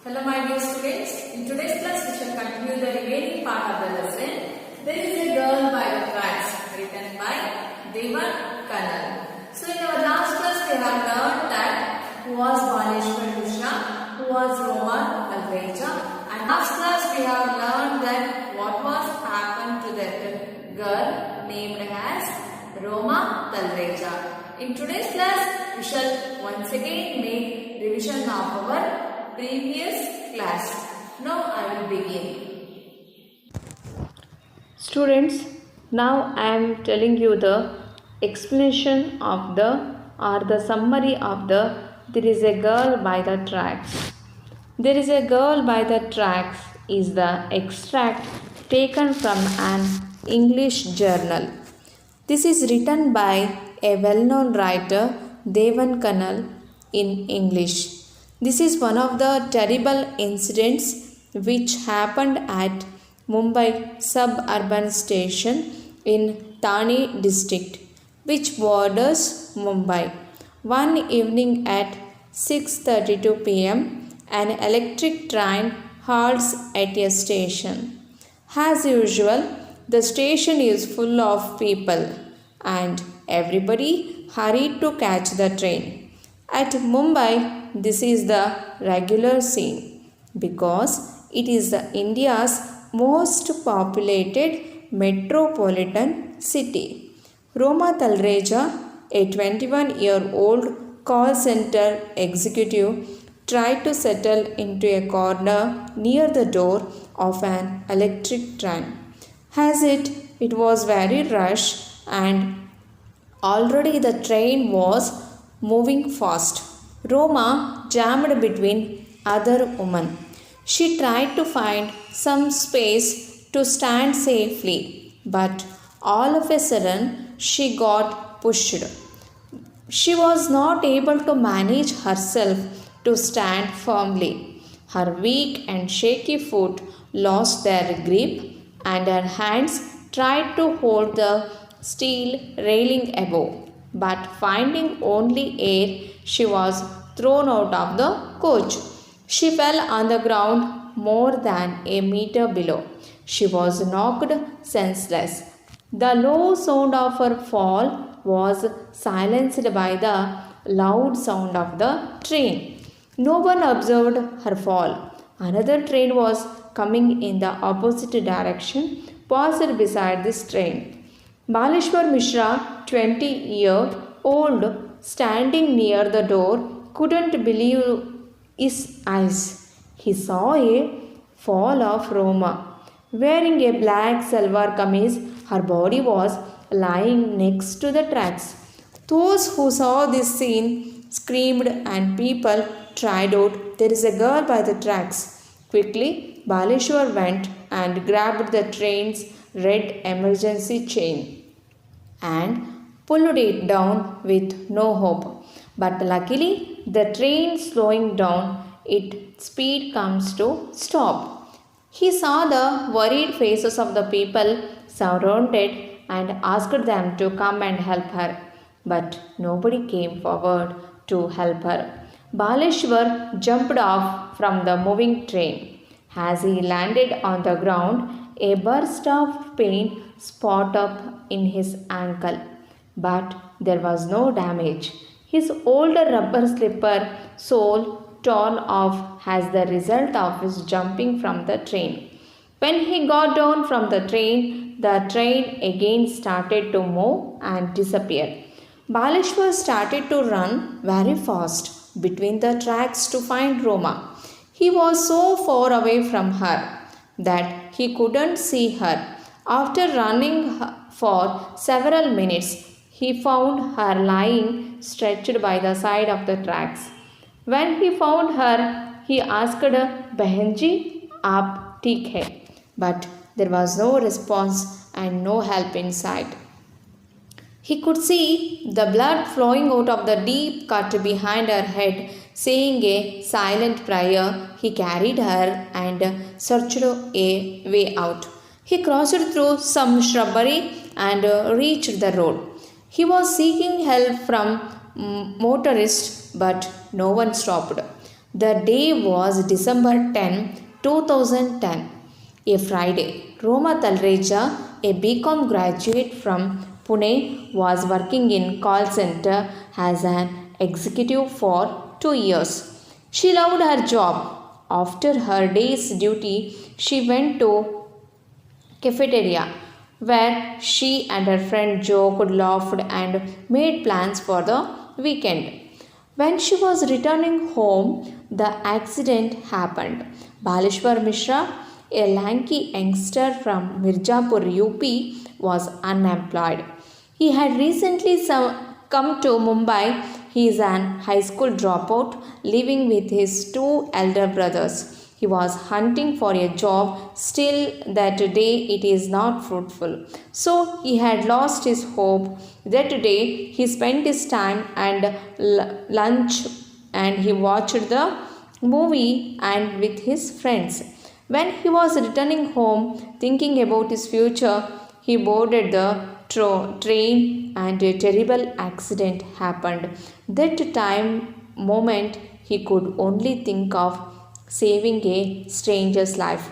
Hello my dear students, in today's class we shall continue the remaining part of the lesson. There is a girl by the tracks written by Devan Kanal. So in our last class we have learned that who was Padmadeepa, who was Roma Talreja, and last class we have learned that what was happened to that girl named as Roma Talreja. In today's class we shall once again make revision of our previous class. Now I will begin. Students, now I am telling you the explanation of the summary of the There is a girl by the tracks. There is a girl by the tracks is the extract taken from an English journal. This is written by a well-known writer, Devan Kanal, in English. This is one of the terrible incidents which happened at Mumbai suburban station in Thane district, which borders Mumbai. One evening at 6:32 p.m., an electric train halts at a station. As usual, the station is full of people and everybody hurried to catch the train. At Mumbai, this is the regular scene because it is India's most populated metropolitan city. Roma Talreja, a 21-year-old call center executive, tried to settle into a corner near the door of an electric train. As it was very rushed and already the train was moving fast. Roma jammed between other women. She tried to find some space to stand safely, but all of a sudden she got pushed. She was not able to manage herself to stand firmly. Her weak and shaky foot lost their grip, and her hands tried to hold the steel railing above. But finding only air, she was thrown out of the coach. She fell on the ground more than a meter below. She was knocked senseless. The low sound of her fall was silenced by the loud sound of the train. No one observed her fall. Another train was coming in the opposite direction, passed beside this train. Baleshwar Mishra, 20-year-old, standing near the door, couldn't believe his eyes. He saw a fall of Roma. Wearing a black salwar kameez, her body was lying next to the tracks. Those who saw this scene screamed and people cried out, "There is a girl by the tracks." Quickly, Baleshwar went and grabbed the train's red emergency chain and pulled it down with no hope. But luckily, the train slowing down, its speed comes to stop. He saw the worried faces of the people surrounded and asked them to come and help her. But nobody came forward to help her. Baleshwar jumped off from the moving train. As he landed on the ground, a burst of pain spot up in his ankle. But there was no damage. His old rubber slipper sole torn off as the result of his jumping from the train. When he got down from the train again started to move and disappear. Baleshwar started to run very fast between the tracks to find Roma. He was so far away from her that he couldn't see her. After running for several minutes, he found her lying stretched by the side of the tracks. When he found her, he asked, "Behenji, aap theek hai?" But there was no response and no help in sight. He could see the blood flowing out of the deep cut behind her head. Saying a silent prayer, he carried her and searched a way out. He crossed through some shrubbery and reached the road. He was seeking help from motorists, but no one stopped. The day was December 10, 2010, a Friday. Roma Talreja, a BCom graduate from Pune, was working in call center as an executive for 2 years. She loved her job. After her day's duty, she went to cafeteria where she and her friend joked, laughed, and made plans for the weekend. When she was returning home, the accident happened. Baleshwar Mishra, a lanky youngster from Mirzapur, UP, was unemployed. He had recently come to Mumbai. He is an high school dropout living with his two elder brothers. He was hunting for a job, still that day it is not fruitful. So he had lost his hope. That day he spent his time and lunch and he watched the movie and with his friends. When he was returning home thinking about his future, he boarded the train and a terrible accident happened. That moment he could only think of saving a stranger's life.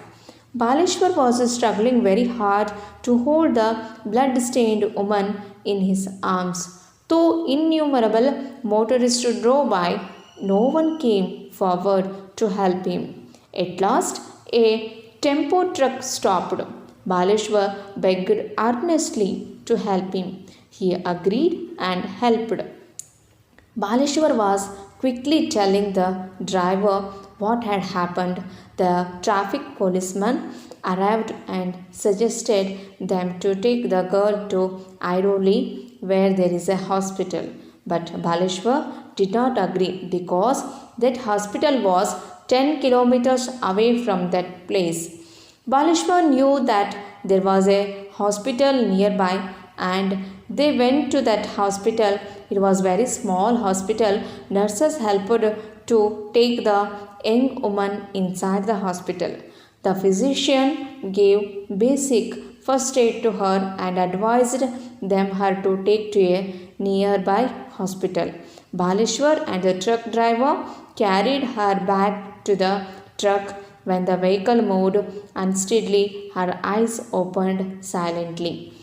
Baleshwar was struggling very hard to hold the blood-stained woman in his arms. Though innumerable motorists drove by, no one came forward to help him. At last, a tempo truck stopped. Baleshwar begged earnestly to help him. He agreed and helped. Baleshwar was quickly telling the driver what had happened. The traffic policeman arrived and suggested them to take the girl to Airoli where there is a hospital. But Baleshwar did not agree because that hospital was 10 kilometers away from that place. Baleshwar knew that there was a hospital nearby and they went to that hospital. It was very small hospital. Nurses helped to take the young woman inside the hospital. The physician gave basic first aid to her and advised them her to take to a nearby hospital. Baleshwar and the truck driver carried her back to the truck. When the vehicle moved unsteadily, her eyes opened silently.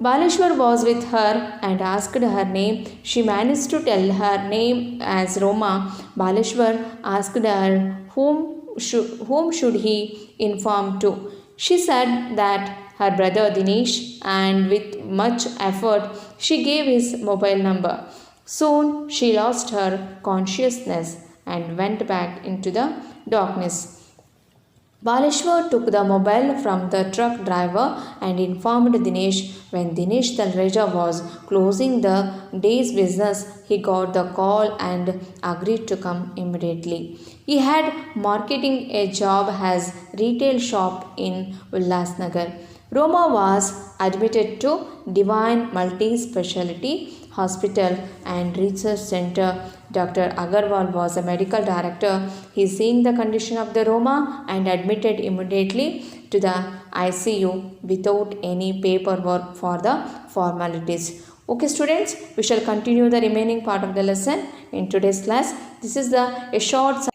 Baleshwar was with her and asked her name. She managed to tell her name as Roma. Baleshwar asked her whom should he inform to. She said that her brother Dinesh, and with much effort she gave his mobile number. Soon she lost her consciousness and went back into the darkness. Baleshwar took the mobile from the truck driver and informed Dinesh. When Dinesh Talreja was closing the day's business, he got the call and agreed to come immediately. He had marketing a job as retail shop in Ulhasnagar. Roma was admitted to Divine Multi-Speciality Hospital and Research Center. Dr. Agarwal was a medical director. He seeing the condition of the Roma and admitted immediately to the ICU without any paperwork for the formalities. Okay students, we shall continue the remaining part of the lesson in today's class. This is a short